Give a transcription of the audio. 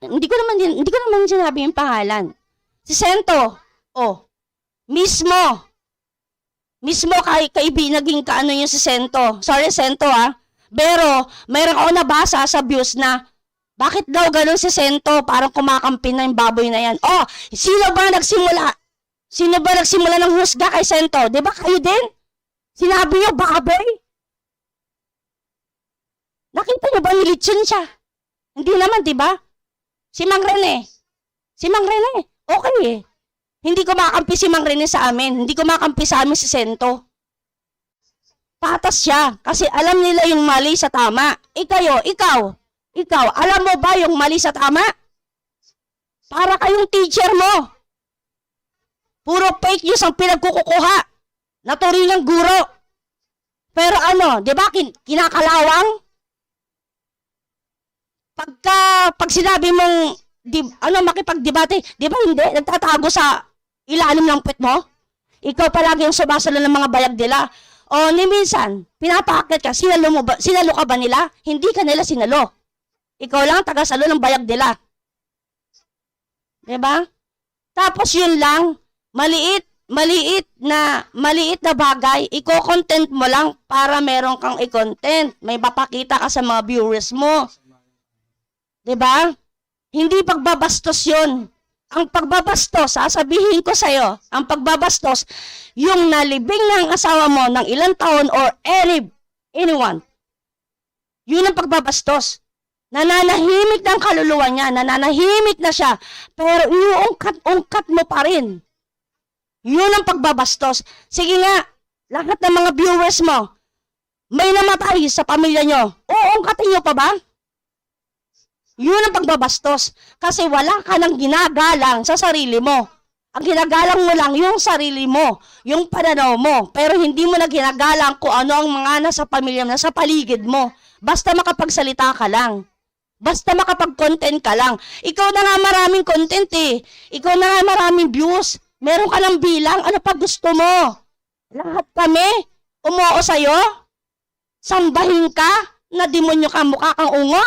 Hindi ko naman sinabi yung pangalan. Si Sento, mismo naging kaano yung si Sento. Sorry, Sento Pero, mayroon ako nabasa sa views na, bakit daw ganun si Sento? Parang kumakampi na yung baboy na yan. Sino ba nagsimula? Sino ba nagsimula ng husga kay Sento? Di ba kayo din? Sinabi niyo, baboy? Nakita niyo ba nilitsyon siya? Hindi naman, di ba? Si Mang Rene, okay eh. Hindi ko makampi si Mang Rene sa amin. Hindi ko makampi sa amin si Sento. Patas siya. Kasi alam nila yung mali sa tama. Ikaw, alam mo ba yung mali sa tama? Para kayong teacher mo. Puro fake news ang pinagkukuha. Naturingang guro. Pero di ba, kinakalawang? Pag sinabi mong, makipagdebate, di ba hindi? Nagtatago sa ilalim ng pet mo? Ikaw palagi yung sumasalo ng mga bayag nila. Ni minsan, pinapakit ka, sinalo ka ba nila? Hindi ka nila sinalo. Ikaw lang tagasalo ng bayag nila. Di ba? Tapos yun lang, maliit na bagay, i-content mo lang para meron kang i-content. May mapakita ka sa mga viewers mo. Diba? Hindi pagbabastos yun. Ang pagbabastos, sasabihin ko sa'yo, ang pagbabastos, yung nalibing ng asawa mo ng ilang taon or anyone, yun ang pagbabastos. Nananahimik ng kaluluwa niya, nananahimik na siya, pero iuungkat mo pa rin. Yun ang pagbabastos. Sige nga, lahat ng mga viewers mo, may namatay sa pamilya nyo, uungkatin nyo pa ba? Yun ang pagbabastos. Kasi wala ka nang ginagalang sa sarili mo. Ang ginagalang mo lang yung sarili mo, yung pananaw mo. Pero hindi mo na ginagalang kung ano ang mga nasa pamilya mo, nasa paligid mo. Basta makapagsalita ka lang. Basta makapag-content ka lang. Ikaw na nga maraming content eh. Ikaw na nga maraming views. Meron ka ng bilang. Ano pa gusto mo? Lahat kami umuo sa'yo. Sambahin ka na demonyo ka, mukha kang ungo.